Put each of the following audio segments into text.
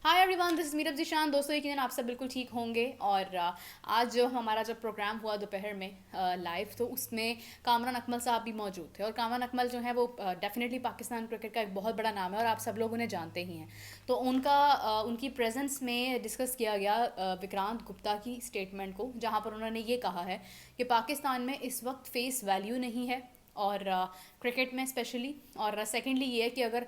Hi everyone, this is Meerab Zeeshan. दोस्तों, यकीनन आप सब बिल्कुल ठीक होंगे। और आज जो हमारा जब प्रोग्राम हुआ दोपहर में लाइव, तो उसमें कामरान अकमल साहब भी मौजूद थे। और कामरान अकमल जो है वो डेफिनेटली पाकिस्तान क्रिकेट का एक बहुत बड़ा नाम है और आप सब लोग उन्हें जानते ही हैं। तो उनकी प्रेजेंस में डिस्कस किया गया विक्रांत गुप्ता की स्टेटमेंट को, जहाँ पर उन्होंने ये कहा है कि पाकिस्तान में इस वक्त फेस वैल्यू नहीं है, और क्रिकेट में स्पेशली। और सेकेंडली ये है कि अगर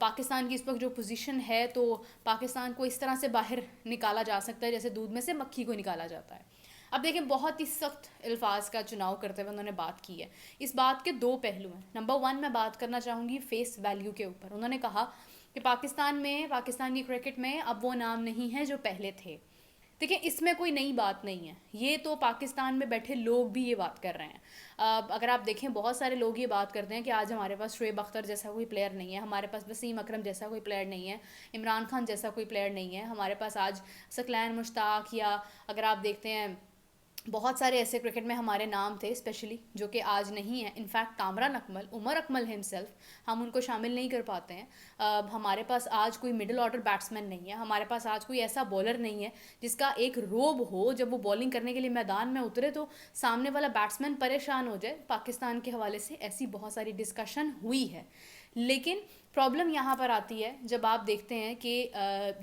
पाकिस्तान की इस वक्त जो पोजीशन है, तो पाकिस्तान को इस तरह से बाहर निकाला जा सकता है जैसे दूध में से मक्खी को निकाला जाता है। अब देखें, बहुत ही सख्त अल्फाज का चुनाव करते हुए उन्होंने बात की है। इस बात के दो पहलू हैं। नंबर वन, मैं बात करना चाहूँगी फेस वैल्यू के ऊपर। उन्होंने कहा कि पाकिस्तान की क्रिकेट में अब वो नाम नहीं है जो पहले थे। देखिए, इसमें कोई नई बात नहीं है, ये तो पाकिस्तान में बैठे लोग भी ये बात कर रहे हैं। अगर आप देखें, बहुत सारे लोग ये बात करते हैं कि आज हमारे पास शुएब अख्तर जैसा कोई प्लेयर नहीं है, हमारे पास वसीम अकरम जैसा कोई प्लेयर नहीं है, इमरान खान जैसा कोई प्लेयर नहीं है, हमारे पास आज सकलैन मुश्ताक, या अगर आप देखते हैं बहुत सारे ऐसे क्रिकेट में हमारे नाम थे स्पेशली जो कि आज नहीं है। इनफैक्ट कामरान अकमल, उमर अकमल हिमसेल्फ, हम उनको शामिल नहीं कर पाते हैं। हमारे पास आज कोई मिडिल ऑर्डर बैट्समैन नहीं है, हमारे पास आज कोई ऐसा बॉलर नहीं है जिसका एक रोब हो, जब वो बॉलिंग करने के लिए मैदान में उतरे तो सामने वाला बैट्समैन परेशान हो जाए। पाकिस्तान के हवाले से ऐसी बहुत सारी डिस्कशन हुई है, लेकिन प्रॉब्लम यहाँ पर आती है जब आप देखते हैं कि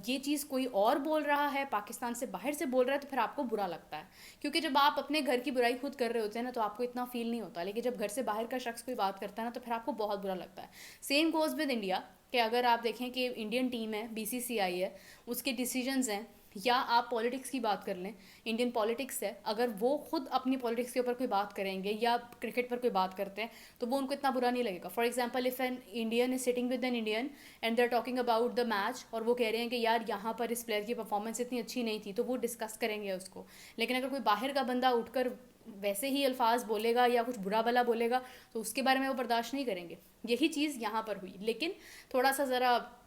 ये चीज़ कोई और बोल रहा है, पाकिस्तान से बाहर से बोल रहा है, तो फिर आपको बुरा लगता है। क्योंकि जब आप अपने घर की बुराई खुद कर रहे होते हैं ना, तो आपको इतना फील नहीं होता, लेकिन जब घर से बाहर का शख्स कोई बात करता है ना, तो फिर आपको बहुत बुरा लगता है। सेम गोज़ विद इंडिया, कि अगर आप देखें कि इंडियन टीम है, बीसीसीआई है, उसके डिसीजंस हैं, या आप पॉलिटिक्स की बात कर लें, इंडियन पॉलिटिक्स है, अगर वो खुद अपनी पॉलिटिक्स के ऊपर कोई बात करेंगे या क्रिकेट पर कोई बात करते हैं, तो वो उनको इतना बुरा नहीं लगेगा। For example, if an Indian is sitting with an Indian and they are talking about the match, और वो कह रहे हैं कि यार यहाँ पर इस प्लेयर की परफॉर्मेंस इतनी अच्छी नहीं थी, तो वो डिस्कस करेंगे उसको। लेकिन अगर कोई बाहर का बंदा उठकर वैसे ही अल्फाज बोलेगा या कुछ बुरा भला बोलेगा, तो उसके बारे में वो बर्दाश्त नहीं करेंगे। यही चीज़ यहाँ पर हुई। लेकिन थोड़ा सा ज़रा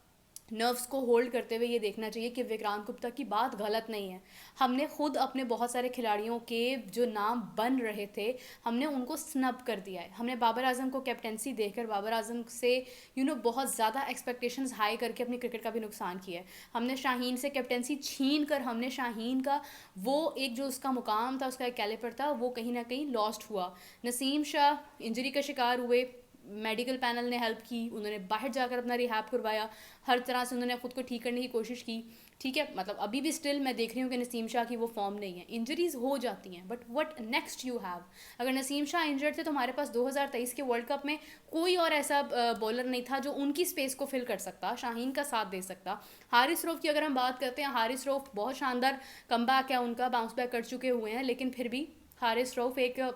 नर्व्स को होल्ड करते हुए ये देखना चाहिए कि विक्रांत गुप्ता की बात गलत नहीं है। हमने खुद अपने बहुत सारे खिलाड़ियों के जो नाम बन रहे थे, हमने उनको स्नब कर दिया है। हमने बाबर आजम को कैप्टेंसी देकर बाबर आजम से बहुत ज़्यादा एक्सपेक्टेशंस हाई करके अपनी क्रिकेट का भी नुकसान किया है। हमने शाहीन से कैप्टेंसी छीन कर हमने शाहीन का वो एक जो उसका मुकाम था, उसका एक कैलिपर था, वो कहीं ना कहीं लॉस्ट हुआ। नसीम शाह इंजरी का शिकार हुए, मेडिकल पैनल ने हेल्प की, उन्होंने बाहर जाकर अपना रिहैब करवाया, हर तरह से उन्होंने खुद को ठीक करने की कोशिश की। ठीक है, मतलब अभी भी स्टिल मैं देख रही हूँ कि नसीम शाह की वो फॉर्म नहीं है। इंजरीज हो जाती हैं, but what next you have. अगर नसीम शाह इंजर्ड थे तो हमारे पास 2023 के वर्ल्ड कप में कोई और ऐसा बॉलर नहीं था जो उनकी स्पेस को फिल कर सकता, शाहीन का साथ दे सकता। हारिस रऊफ की अगर हम बात करते हैं, हारिस रऊफ बहुत शानदार कमबैक है उनका, बाउंस बैक कर चुके हुए हैं, लेकिन फिर भी हारिस रऊफ एक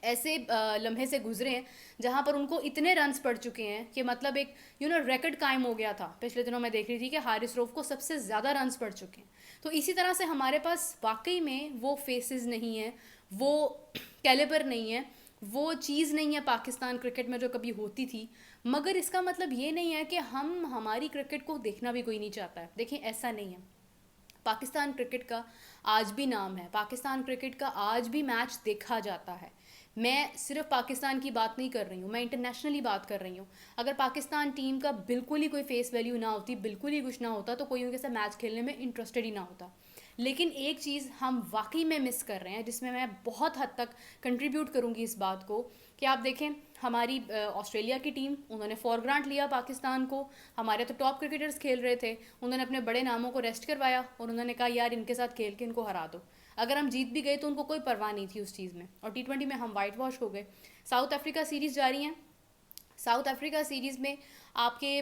ऐसे लम्हे से गुजरे हैं जहाँ पर उनको इतने रन्स पड़ चुके हैं कि मतलब एक रिकॉर्ड कायम हो गया था। पिछले दिनों मैं देख रही थी कि हारिस रऊफ को सबसे ज़्यादा रन्स पड़ चुके हैं। तो इसी तरह से हमारे पास वाकई में वो फेसेस नहीं है, वो कैलिबर नहीं है, वो चीज़ नहीं है पाकिस्तान क्रिकेट में जो कभी होती थी। मगर इसका मतलब ये नहीं है कि हमारी क्रिकेट को देखना भी कोई नहीं चाहता है। देखें, ऐसा नहीं है। पाकिस्तान क्रिकेट का आज भी नाम है, पाकिस्तान क्रिकेट का आज भी मैच देखा जाता है। मैं सिर्फ पाकिस्तान की बात नहीं कर रही हूँ, मैं इंटरनेशनली बात कर रही हूँ। अगर पाकिस्तान टीम का बिल्कुल ही कोई फेस वैल्यू ना होती, बिल्कुल ही कुछ ना होता, तो कोई उनके साथ मैच खेलने में इंटरेस्टेड ही ना होता। लेकिन एक चीज़ हम वाकई में मिस कर रहे हैं, जिसमें मैं बहुत हद तक कंट्रीब्यूट करूँगी इस बात को, कि आप देखें हमारी ऑस्ट्रेलिया की टीम, उन्होंने फॉर ग्रांट लिया पाकिस्तान को। हमारे तो टॉप क्रिकेटर्स खेल रहे थे, उन्होंने अपने बड़े नामों को रेस्ट करवाया और उन्होंने कहा यार इनके साथ खेल के इनको हरा दो। अगर हम जीत भी गए तो उनको कोई परवाह नहीं थी उस चीज़ में, और टी20 में हम वाइट वॉश हो गए। साउथ अफ्रीका सीरीज़ जारी हैं। साउथ अफ्रीका सीरीज़ में आपके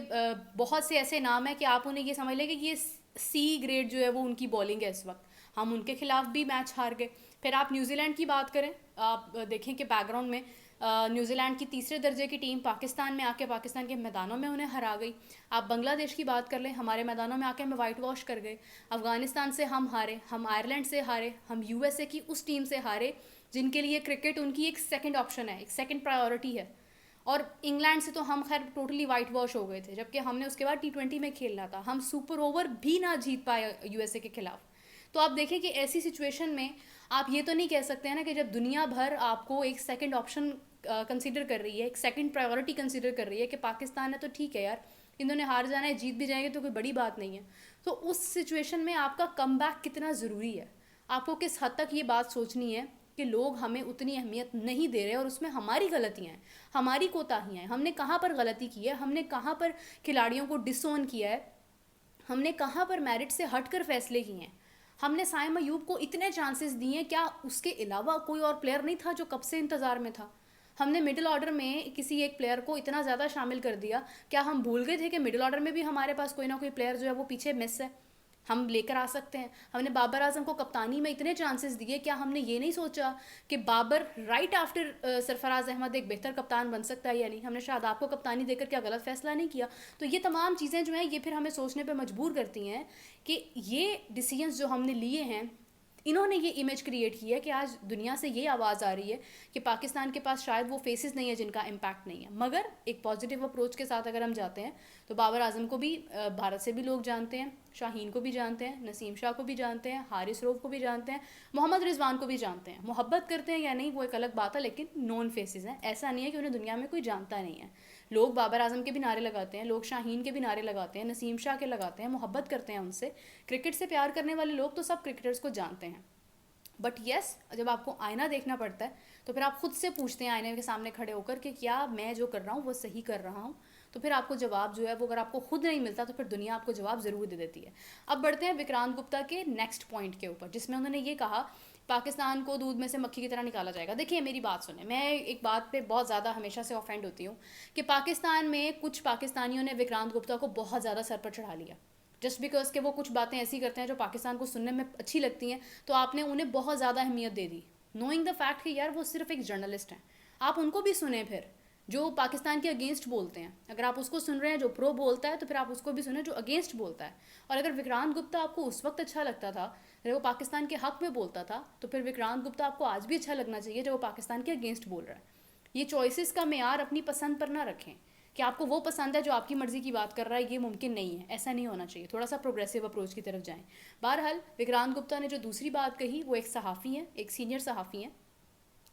बहुत से ऐसे नाम हैं कि आप उन्हें ये समझ लें कि ये सी ग्रेड जो है वो उनकी बॉलिंग है इस वक्त। हम उनके खिलाफ भी मैच हार गए। फिर आप न्यूजीलैंड की बात करें, आप देखें कि बैकग्राउंड में न्यूजीलैंड की तीसरे दर्जे की टीम पाकिस्तान में आके पाकिस्तान के मैदानों में उन्हें हरा गई। आप बांग्लादेश की बात कर लें, हमारे मैदानों में आके हमें वाइट वॉश कर गए। अफगानिस्तान से हम हारे, हम आयरलैंड से हारे, हम यूएसए की उस टीम से हारे जिनके लिए क्रिकेट उनकी एक सेकंड ऑप्शन है, एक सेकंड प्रायोरिटी है। और इंग्लैंड से तो हम खैर टोटली वाइट वॉश हो गए थे, जबकि हमने उसके बाद टी20 में खेलना था। हम सुपर ओवर भी ना जीत पाए यूएसए के खिलाफ। तो आप देखें कि ऐसी सिचुएशन में आप ये तो नहीं कह सकते हैं ना कि जब दुनिया भर आपको एक सेकंड ऑप्शन कंसीडर कर रही है, एक सेकंड प्रायोरिटी कंसीडर कर रही है कि पाकिस्तान है, तो ठीक है यार इन्होंने हार जाना है, जीत भी जाएंगे तो कोई बड़ी बात नहीं है। तो उस सिचुएशन में आपका कमबैक कितना ज़रूरी है, आपको किस हद तक ये बात सोचनी है कि लोग हमें उतनी अहमियत नहीं दे रहे और उसमें हमारी गलतियाँ हैं, हमारी कोताहियाँ हैं, हमने कहाँ पर गलती की है, हमने कहाँ पर खिलाड़ियों को डिसोन किया है, हमने कहाँ पर मेरिट से हटकर फैसले किए हैं। हमने साइम अयूब को इतने चांसेस दिए हैं, क्या उसके अलावा कोई और प्लेयर नहीं था जो कब से इंतज़ार में था? हमने मिडिल ऑर्डर में किसी एक प्लेयर को इतना ज़्यादा शामिल कर दिया, क्या हम भूल गए थे कि मिडिल ऑर्डर में भी हमारे पास कोई ना कोई प्लेयर जो है वो पीछे मिस है, हम लेकर आ सकते हैं? हमने बाबर आजम को कप्तानी में इतने चांसेस दिए, क्या हमने ये नहीं सोचा कि बाबर राइट आफ्टर सरफराज अहमद एक बेहतर कप्तान बन सकता है या नहीं? हमने शायद आपको कप्तानी देकर क्या गलत फैसला नहीं किया? तो ये तमाम चीज़ें जो हैं ये फिर हमें सोचने पे मजबूर करती हैं कि ये डिसीजंस जो हमने लिए हैं, इन्होंने ये इमेज क्रिएट की है कि आज दुनिया से ये आवाज़ आ रही है कि पाकिस्तान के पास शायद वो फेसेस नहीं है जिनका इम्पैक्ट नहीं है। मगर एक पॉजिटिव अप्रोच के साथ अगर हम जाते हैं तो बाबर आजम को भी भारत से भी लोग जानते हैं, शाहीन को भी जानते हैं, नसीम शाह को भी जानते हैं, हारिस रऊफ को भी जानते हैं, मोहम्मद रिजवान को भी जानते हैं। मोहब्बत करते हैं या नहीं वो एक अलग बात है, लेकिन नॉन फेसेस हैं। ऐसा नहीं है कि उन्हें दुनिया में कोई जानता नहीं है। लोग बाबर आजम के भी नारे लगाते हैं, लोग शाहीन के भी नारे लगाते हैं, नसीम शाह के लगाते हैं, मोहब्बत करते हैं उनसे। क्रिकेट से प्यार करने वाले लोग तो सब क्रिकेटर्स को जानते हैं। बट येस, जब आपको आईना देखना पड़ता है तो फिर आप खुद से पूछते हैं आईने के सामने खड़े होकर कि क्या मैं जो कर रहा हूँ वो सही कर रहा हूँ? तो फिर आपको जवाब जो है वो, अगर आपको खुद नहीं मिलता तो फिर दुनिया आपको जवाब ज़रूर दे देती है। अब बढ़ते हैं विक्रांत गुप्ता के नेक्स्ट पॉइंट के ऊपर, जिसमें उन्होंने ये कहा पाकिस्तान को दूध में से मक्खी की तरह निकाला जाएगा। देखिए मेरी बात सुने, मैं एक बात पे बहुत ज़्यादा हमेशा से ऑफेंड होती हूँ कि पाकिस्तान में कुछ पाकिस्तानियों ने विक्रांत गुप्ता को बहुत ज़्यादा सर पर चढ़ा लिया जस्ट बिकॉज के वो कुछ बातें ऐसी करते हैं जो पाकिस्तान को सुनने में अच्छी लगती हैं, तो आपने उन्हें बहुत ज़्यादा अहमियत दे दी, नोइंग द फैक्ट कि यार वो सिर्फ एक जर्नलिस्ट हैं। आप उनको भी सुने, फिर जो पाकिस्तान के अगेंस्ट बोलते हैं, अगर आप उसको सुन रहे हैं जो प्रो बोलता है तो फिर आप उसको भी सुने जो अगेंस्ट बोलता है। और अगर विक्रांत गुप्ता आपको उस वक्त अच्छा लगता था जब वो पाकिस्तान के हक में बोलता था, तो फिर विक्रांत गुप्ता आपको आज भी अच्छा लगना चाहिए जब वो पाकिस्तान के अगेंस्ट बोल रहा है। ये चॉइसेस का मेयार अपनी पसंद पर ना रखें कि आपको वो पसंद है जो आपकी मर्ज़ी की बात कर रहा है, ये मुमकिन नहीं है, ऐसा नहीं होना चाहिए। थोड़ा सा प्रोग्रेसिव अप्रोच की तरफ जाएं। बहरहाल विक्रांत गुप्ता ने जो दूसरी बात कही, वो एक सहाफ़ी हैं, एक सीनियर सहाफ़ी हैं,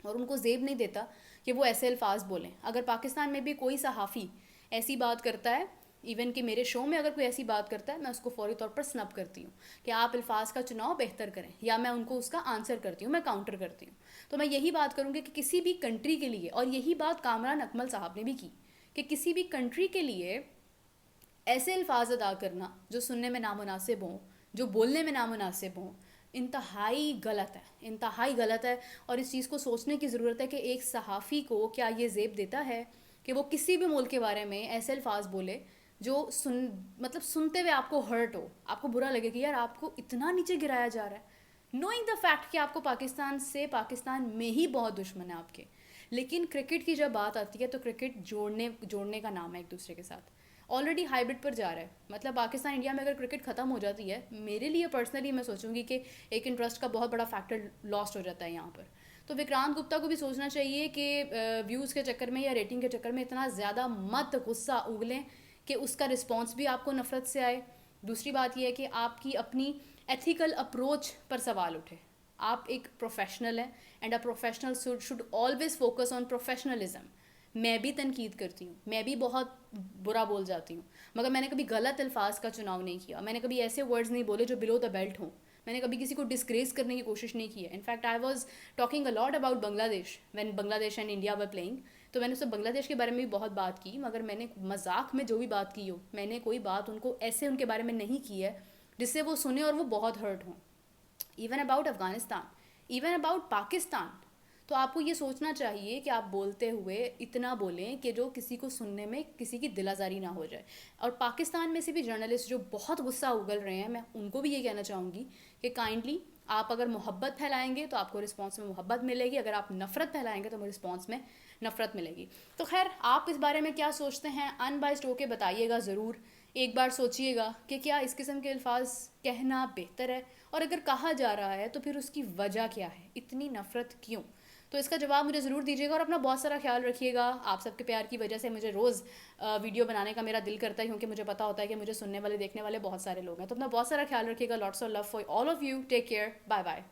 और उनको ज़ेब नहीं देता कि वो ऐसे अल्फाज बोलें। अगर पाकिस्तान में भी कोई सहाफ़ी ऐसी बात करता है, इवन कि मेरे शो में अगर कोई ऐसी बात करता है, मैं उसको फौरी तौर पर स्नब करती हूँ कि आप अल्फाज का चुनाव बेहतर करें, या मैं उनको उसका आंसर करती हूँ, मैं काउंटर करती हूँ। तो मैं यही बात करूँगी कि किसी भी कंट्री के लिए, और यही बात कामरान अकमल साहब ने भी की, कि किसी भी कंट्री के लिए ऐसे अल्फाज अदा करना जो सुनने में नामुनासिब हों, जो बोलने में नामुनासिब हों, इंतहाई गलत है, इंतहाई गलत है। और इस चीज़ को सोचने की ज़रूरत है कि एक सहाफ़ी को क्या ये ज़ेब देता है कि वो किसी भी मुल्क के बारे में ऐसे अल्फाज बोले जो मतलब सुनते हुए आपको हर्ट हो, आपको बुरा लगे कि यार आपको इतना नीचे गिराया जा रहा है, नोइंग द फैक्ट कि आपको पाकिस्तान से, पाकिस्तान में ही बहुत दुश्मन है आपके। लेकिन क्रिकेट की जब बात आती है तो क्रिकेट जोड़ने का नाम है एक दूसरे के साथ। ऑलरेडी हाइब्रिड पर जा रहा है, मतलब पाकिस्तान इंडिया में अगर क्रिकेट ख़त्म हो जाती है, मेरे लिए पर्सनली मैं सोचूंगी कि एक इंटरेस्ट का बहुत बड़ा फैक्टर लॉस्ट हो जाता है यहाँ पर। तो विक्रांत गुप्ता को भी सोचना चाहिए कि व्यूज़ के चक्कर में या रेटिंग के चक्कर में इतना ज़्यादा मत गुस्सा उगलें कि उसका रिस्पॉन्स भी आपको नफ़रत से आए। दूसरी बात यह है कि आपकी अपनी एथिकल अप्रोच पर सवाल उठे। आप एक प्रोफेशनल हैं and a professional should always focus on professionalism. मैं भी तनकीद करती हूँ, मैं भी बहुत बुरा बोल जाती हूँ, मगर मैंने कभी गलत अल्फाज का चुनाव नहीं किया, मैंने कभी ऐसे वर्ड्स नहीं बोले जो बिलो द बेल्ट हों, मैंने कभी किसी को डिस्ग्रेस करने की कोशिश नहीं की है। In fact I was talking a lot about Bangladesh when Bangladesh and India were playing, तो मैंने उससे बांग्लादेश के बारे में भी बहुत बात की, मगर मैंने मजाक में जो भी बात की हो, मैंने कोई बात उनको ऐसे उनके बारे में नहीं की है जिससे वो सुने और वो बहुत हर्ट हों। Even about Afghanistan, even about Pakistan. तो आपको ये सोचना चाहिए कि आप बोलते हुए इतना बोलें कि जो किसी को सुनने में किसी की दिल आज़ारी ना हो जाए। और पाकिस्तान में से भी जर्नलिस्ट जो बहुत गुस्सा उगल रहे हैं, मैं उनको भी ये कहना चाहूँगी कि काइंडली आप अगर मोहब्बत फैलाएंगे तो आपको रिस्पॉन्स में मोहब्बत मिलेगी, अगर आप नफ़रत फैलाएंगे तो रिस्पॉन्स में नफ़रत मिलेगी। तो खैर, आप इस बारे में क्या सोचते हैं अनबाइस्ड होके बताइएगा ज़रूर। एक बार सोचिएगा कि क्या इस किस्म के अल्फाज कहना बेहतर है, और अगर कहा जा रहा है तो फिर उसकी वजह क्या है, इतनी नफ़रत क्यों? तो इसका जवाब मुझे ज़रूर दीजिएगा, और अपना बहुत सारा ख्याल रखिएगा। आप सबके प्यार की वजह से मुझे रोज़ वीडियो बनाने का मेरा दिल करता है, क्योंकि मुझे पता होता है कि मुझे सुनने वाले, देखने वाले बहुत सारे लोग हैं। तो अपना बहुत सारा ख्याल रखिएगा। Lots of love for all of you. Take care, bye bye.